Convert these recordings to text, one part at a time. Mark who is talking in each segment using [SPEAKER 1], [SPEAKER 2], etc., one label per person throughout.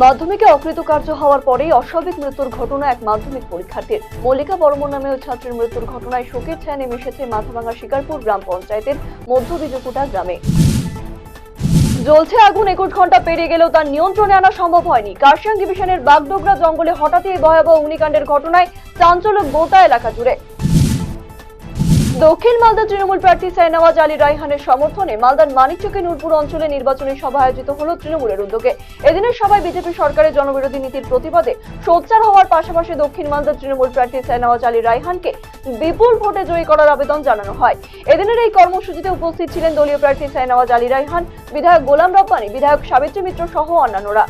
[SPEAKER 1] মাধ্যমিকে অকৃতকার্য হওয়ার পরেই অস্বাভাবিক মৃত্যুর ঘটনা এক মাধ্যমিক পরীক্ষার্থীর। মল্লিকা বর্মন নামে ওই ছাত্রীর মৃত্যুর ঘটনায় শোকের ছায়া নেমে এসেছে মাথাভাঙ্গা শিকারপুর গ্রাম পঞ্চায়েতের মধ্য বিজুকুটা গ্রামে। জ্বলছে আগুন, 21 ঘন্টা পেরিয়ে গেলেও তার নিয়ন্ত্রণে আনা সম্ভব হয়নি। কার্শিয়াং ডিভিশনের বাগডোগরা জঙ্গলে হঠাৎই ভয়াবহ অগ্নিকাণ্ডের ঘটনায় চাঞ্চল্য গোটা এলাকা জুড়ে। দক্ষিণ মালদা তৃণমূল প্রার্থী শাহনওয়াজ আলী রায়হানের সমর্থনে মালদার মানিকচকে নূরপুর অঞ্চলে নির্বাচনী সভা আয়োজিত হলো তৃণমূলের উদ্যোগে। এদিনের সভায় বিজেপি সরকারের জনবিরোধী নীতির প্রতিবাদে সোচ্চার হওয়ার পাশাপাশি দক্ষিণ মালদা তৃণমূল প্রার্থী শাহনওয়াজ আলী রায়হানকে বিপুল ভোটে জয়ী করার আবেদন জানানো হয়। এদিনের এই কর্মসূচিতে উপস্থিত ছিলেন দলীয় প্রার্থী শাহনওয়াজ আলী রায়হান, বিধায়ক গোলাম রব্বানী, বিধায়ক সাবিত্রী মিত্র সহ অন্যান্যরা।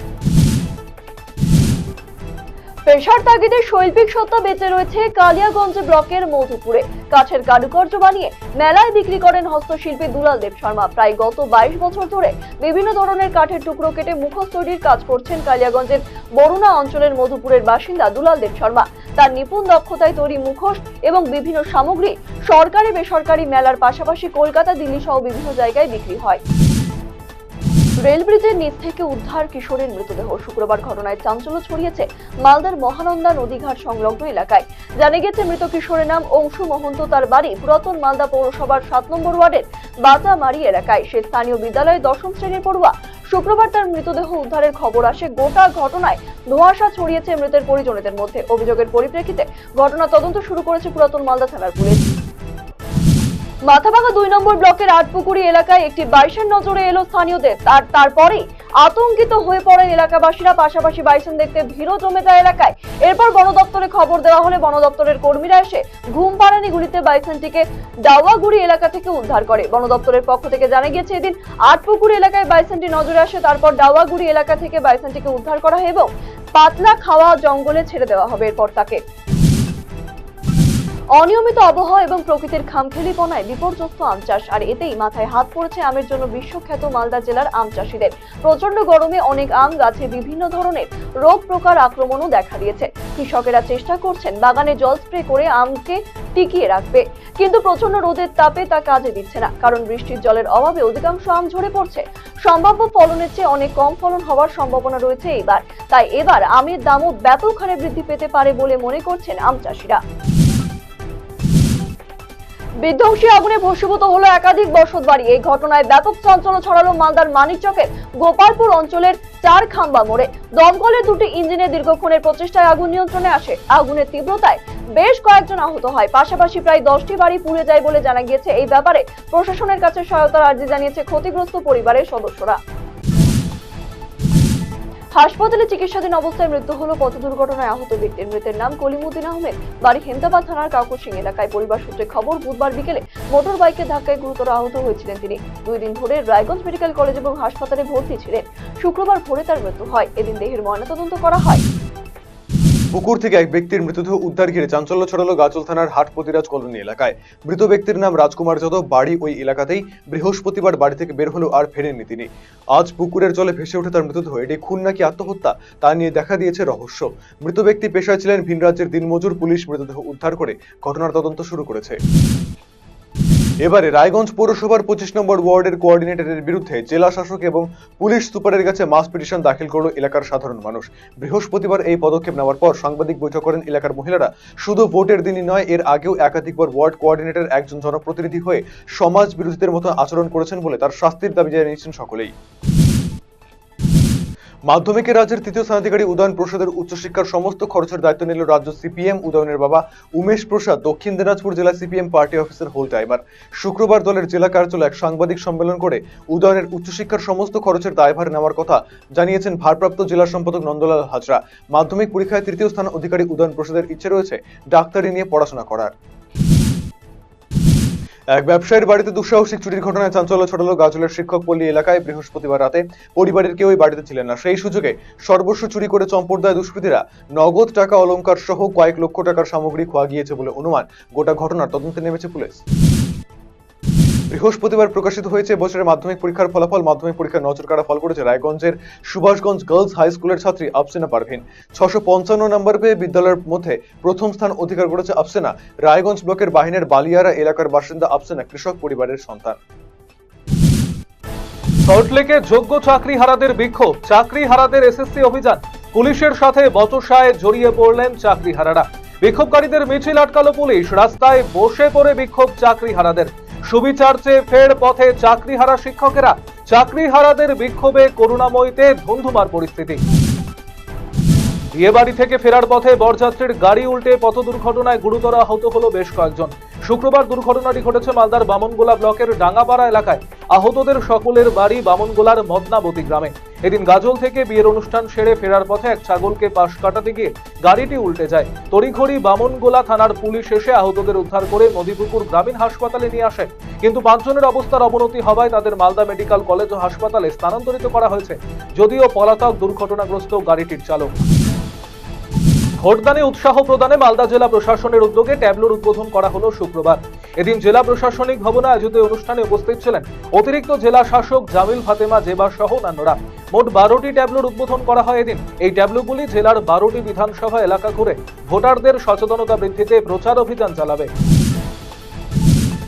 [SPEAKER 1] পেশার তাগিদে শৈল্পিক সত্তা বেঁচে রয়েছে কালিয়াগঞ্জ ব্লকের মধুপুরে। কাঠের কারুকার্য বানিয়ে মেলায় বিক্রি করেন হস্তশিল্পী দুলাল দেব শর্মা। প্রায় গত 22 বছর ধরে বিভিন্ন ধরনের কাঠের টুকরো কেটে মুখোশ তৈরির কাজ করছেন কালিয়াগঞ্জের বরুণা অঞ্চলের মধুপুরের বাসিন্দা দুলাল দেব শর্মা। তার নিপুণ দক্ষতায় তৈরি মুখোশ এবং বিভিন্ন সামগ্রী সরকারি বেসরকারি মেলার পাশাপাশি কলকাতা, দিল্লি সহ বিভিন্ন জায়গায় বিক্রি হয়। রেল ব্রিজের নিচ থেকে উদ্ধার কিশোরের মৃতদেহ। শুক্রবার ঘটনায় চাঞ্চল্য ছড়িয়েছে মালদার মহানন্দা নদীঘাট সংলগ্ন এলাকায়। জানা গেছে মৃত কিশোরের নাম অংশু মহন্ত। তার বাড়ি পুরাতন মালদা পৌরসভার 7 নম্বর ওয়ার্ডের বাতামারি এলাকায়। সে স্থানীয় বিদ্যালয়ে 10ম শ্রেণীর পড়ুয়া। শুক্রবার তার মৃতদেহ উদ্ধারের খবর আসে। গোটা ঘটনায় ধোঁয়াশা ছড়িয়েছে মৃতের পরিজনদের মধ্যে। অভিযোগের পরিপ্রেক্ষিতে ঘটনা তদন্ত শুরু করেছে পুরাতন মালদা থানার পুলিশ। মাথাভাঙ্গা 2 নম্বর ব্লকের আটপুকুরি এলাকায় একটি বাইসন নজরে এলো স্থানীয়দের। তারপরেই আতঙ্কিত হয়ে পড়েন এলাকাবাসীরা। পাশাপাশি বাইসন দেখতে ভিড়ও জমে যায় এলাকায়। এরপর বন দপ্তরে খবর দেওয়া হলে বন দপ্তরের কর্মীরা এসে ঘুমপাড়ানি গুলিতে বাইসনটিকে ডাওয়াগুড়ি এলাকা থেকে উদ্ধার করে। বন দপ্তরের পক্ষ থেকে জানা গিয়েছে এদিন আটপুকুরি এলাকায় বাইসনটি নজরে আসে। তারপর ডাওয়াগুড়ি এলাকা থেকে বাইসনটিকে উদ্ধার করা হয় এবং পাতলা খাওয়া জঙ্গলে ছেড়ে দেওয়া হবে। এরপর তাকে অনিয়মিত আবহাওয়া এবং প্রকৃতির খামখেয়ালিপনায় বিপর্যস্ত আম চাষ, আর এতেই মাথায় হাত পড়েছে আমের জন্য বিশ্বখ্যাত মালদা জেলার আম চাষীদের। প্রচন্ড গরমে অনেক আম গাছে বিভিন্ন ধরনের রোগ প্রকার আক্রমণও দেখা দিয়েছে। কৃষকেরা চেষ্টা করছেন বাগানে জল স্প্রে করে আমকে টিকিয়ে রাখবে, কিন্তু প্রচন্ড রোদের তাপে তা কাজে দিচ্ছে না। কারণ বৃষ্টির জলের অভাবে অধিকাংশ আম ঝরে পড়ছে। সম্ভাব্য ফলনের চেয়ে অনেক কম ফলন হওয়ার সম্ভাবনা রয়েছে এইবার। তাই এবার আমের দামও ব্যাপক হারে বৃদ্ধি পেতে পারে বলে মনে করছেন আম চাষীরা। বিধ্বংসী আগুনে ভস্মীভূত হলো একাধিক বসতবাড়ি। এই ঘটনায় ব্যাপক চাঞ্চল্য ছড়ালো মালদার মানিকচকের গোপালপুর অঞ্চলের 4 খাম্বা মোড়ে। দমকলের 2টি ইঞ্জিনের দীর্ঘক্ষণের প্রচেষ্টায় আগুন নিয়ন্ত্রণে আসে। আগুনের তীব্রতায় বেশ কয়েকজন আহত হয়। পাশাপাশি প্রায় 10টি বাড়ি পুড়ে যায় বলে জানা গিয়েছে। এই ব্যাপারে প্রশাসনের কাছে সহায়তার আর্জি জানিয়েছে ক্ষতিগ্রস্ত পরিবারের সদস্যরা। হাসপাতালে চিকিৎসাধীন অবস্থায় মৃত্যু হলো পথ দুর্ঘটনায় আহত ব্যক্তির। মৃতের নাম কলিমুদ্দিন আহমেদ, বাড়ি হেমদাবাদ থানার কাকুরসিং এলাকায়। পরিবার সূত্রে খবর, বুধবার বিকেলে মোটর বাইকের ধাক্কায় গুরুতর আহত হয়েছিলেন তিনি। 2 দিন ধরে রায়গঞ্জ মেডিকেল কলেজ এবং হাসপাতালে ভর্তি ছিলেন। শুক্রবার ভোরে তার মৃত্যু হয়। এদিন দেহের ময়নাতদন্ত করা হয়।
[SPEAKER 2] পুকুর থেকে এক ব্যক্তির মৃতদেহ উদ্ধার ঘিরে চাঞ্চল্য ছড়ালো গাজল থানার হাটপতিরাজ কলোনি এলাকায়। মৃত ব্যক্তির নাম রাজকুমার যাদব, বাড়ি ওই এলাকাতেই। বৃহস্পতিবার বাড়ি থেকে বের হলেও আর ফেরেননি তিনি। আজ পুকুরের জলে ভেসে ওঠে তার মৃতদেহ। এটি খুন নাকি আত্মহত্যা তা নিয়ে দেখা দিয়েছে রহস্য। মৃত ব্যক্তি পেশায় ছিলেন ভিন রাজ্যের দিনমজুর। পুলিশ মৃতদেহ উদ্ধার করে ঘটনার তদন্ত শুরু করেছে। এবারে রায়গঞ্জ পৌরসভার 25 নম্বর ওয়ার্ডের কোঅর্ডিনেটরের বিরুদ্ধে জেলা শাসক এবং পুলিশ সুপারের কাছে মাস পিটিশন দাখিল করল এলাকার সাধারণ মানুষ। বৃহস্পতিবার এই পদক্ষেপ নেওয়ার পর সাংবাদিক বৈঠক করেন এলাকার মহিলারা। শুধু ভোটের দিনই নয়, এর আগেও একাধিকবার ওয়ার্ড কোঅর্ডিনেটর একজন জনপ্রতিনিধি হয়ে সমাজ বিরোধীদের মতো আচরণ করেছেন বলে তার শাস্তির দাবি জানিয়েছেন সকলেই। মাধ্যমিকে রাজ্যের 3য় স্থানাধিকারী উদয়ন প্রসাদের উচ্চশিক্ষার সমস্ত খরচের দায়িত্ব নিল রাজ্য সিপিএম। উদয়নের বাবা উমেশ প্রসাদ দক্ষিণ দিনাজপুর জেলা সিপিএম পার্টি অফিসের হোল টাইমার। শুক্রবার দলের জেলা কার্যালয়ে এক সাংবাদিক সম্মেলন করে উদয়নের উচ্চশিক্ষার সমস্ত খরচের দায়ভার নেওয়ার কথা জানিয়েছেন ভারপ্রাপ্ত জেলা সম্পাদক নন্দলাল হাজরা। মাধ্যমিক পরীক্ষায় 3য় স্থান অধিকারী উদয়ন প্রসাদের ইচ্ছে রয়েছে ডাক্তারি নিয়ে পড়াশোনা করার। এক ব্যবসায়ীর বাড়িতে দুঃসাহসিক চুরির ঘটনায় চাঞ্চল্য ছড়ালো গাজলের শিক্ষকপল্লী এলাকায়। বৃহস্পতিবার রাতে পরিবারের কেউই বাড়িতে ছিলেন না। সেই সুযোগে সর্বস্ব চুরি করে চম্পট দেয় দুষ্কৃতীরা। নগদ টাকা, অলংকার সহ কয়েক লক্ষ টাকার সামগ্রী খোয়া গিয়েছে বলে অনুমান। গোটা ঘটনার তদন্তে নেমেছে পুলিশ। বৃহস্পতিবার প্রকাশিত হয়েছে বছরের মাধ্যমিক পরীক্ষার ফলাফল। মাধ্যমিক পরীক্ষার নজর কাড়া ফল করেছে রায়গঞ্জের সুভাষগঞ্জ গার্লস হাই স্কুলের ছাত্রী আফসিনা পারভিন। 655 নম্বর পেয়ে বিদ্যালয়ের মধ্যে প্রথম স্থান অধিকার করেছে আফসিনা। রায়গঞ্জ ব্লকের বাহিনের বালিয়ারা এলাকার বাসিন্দা আফসিনা কৃষক পরিবারের সন্তান।
[SPEAKER 3] সল্টলেকে যোগ্য চাকরিহারাদের বিক্ষোভ, চাকরিহারাদের এসএসসি অভিযান, পুলিশের সাথে বচসায় জড়িয়ে পড়লেন চাকরিহারারা। বিক্ষোভকারীদের মিছিল আটকালো পুলিশ, রাস্তায় বসে পড়ে বিক্ষোভ চাকরিহারাদের। সুবিচার চেয়ে ফের পথে চাকরিহারা শিক্ষকেরা, চাকরিহারাদের বিক্ষোভে করুণাময়ীতে ধুন্ধুমার পরিস্থিতি। বিয়ে বাড়ি থেকে ফেরার পথে বরযাত্রীর গাড়ি উল্টে পথ দুর্ঘটনায় গুরুতর আহত হলো বেশ কয়েকজন। শুক্রবার দুর্ঘটনাটি ঘটেছে মালদার বামনগোলা ব্লকের ডাঙ্গাপাড়া এলাকায়। আহতদের সকলের বাড়ি বামনগোলার মদনাবতী গ্রামে। এদিন গাজল থেকে বিয়ের অনুষ্ঠান সেরে ফেরার পথে এক ছাগলকে পাশ কাটাতে গিয়ে গাড়িটি উল্টে যায়। তড়িঘড়ি বামনগোলা থানার পুলিশ এসে আহতদের উদ্ধার করে নদীপুকুর গ্রামীণ হাসপাতালে নিয়ে আসে, কিন্তু 5 জনের অবস্থার অবনতি হওয়ায় তাদের মালদা মেডিকেল কলেজ ও হাসপাতালে স্থানান্তরিত করা হয়েছে, যদিও পলাতক দুর্ঘটনাগ্রস্ত গাড়িটির চালক। ভোটদানে উৎসাহ প্রদানে মালদা জেলা প্রশাসনের উদ্যোগে ট্যাবলোর উদ্বোধন করা হলো শুক্রবার। এদিন জেলা প্রশাসনিক ভবনে আয়োজিত অনুষ্ঠানে উপস্থিত ছিলেন অতিরিক্ত জেলা শাসক জামিল ফাতেমা জেবা সহ অন্যান্যরা। মোট 12টি ট্যাবলোর উদ্বোধন করা হয় এদিন। এই ট্যাবলোগুলি জেলার 12টি বিধানসভা এলাকা ঘুরে ভোটারদের সচেতনতা বৃদ্ধিতে প্রচার অভিযান চালাবে।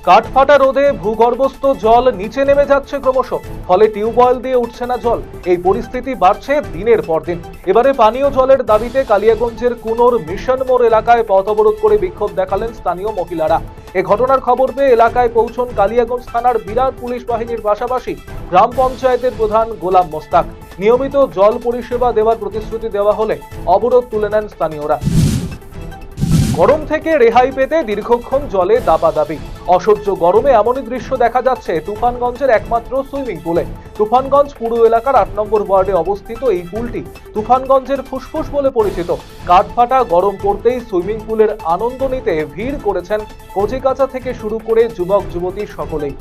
[SPEAKER 3] কাঠফাটা রোদে ভূগর্ভস্থ জল নিচে নেমে যাচ্ছে ক্রমশ, ফলে টিউবওয়েল দিয়ে উঠছে না জল। এই পরিস্থিতি বাড়ছে দিনের পর দিন। এবারে পানীয় জলের দাবিতে কালিয়াগঞ্জের কুনোর মিশন মোড় এলাকায় পথ অবরোধ করে বিক্ষোভ দেখালেন স্থানীয় মহিলারা। এ ঘটনার খবর পেয়ে এলাকায় পৌঁছন কালিয়াগঞ্জ থানার বিরাট পুলিশ বাহিনীর পাশাপাশি গ্রাম পঞ্চায়েতের প্রধান গোলাম মোস্তাক। নিয়মিত জল পরিষেবা দেওয়ার প্রতিশ্রুতি দেওয়া হলে অবরোধ তুলে নেন স্থানীয়রা। গরম থেকে রেহাই পেতে দীর্ঘক্ষণ জলে দাপাদাপি। অসহ্য গরমে এমনই দৃশ্য দেখা যাচ্ছে তুফানগঞ্জের একমাত্র সুইমিং পুলে। তুফানগঞ্জ পুর এলাকার 8 নম্বর ওয়ার্ডে অবস্থিত এই পুলটি তুফানগঞ্জের ফুসফুস বলে পরিচিত। কাঠফাটা গরম পড়তেই সুইমিং পুলের আনন্দ নিতে ভিড় করেছেন কচিকাঁচা থেকে শুরু করে যুবক যুবতী সকলেই।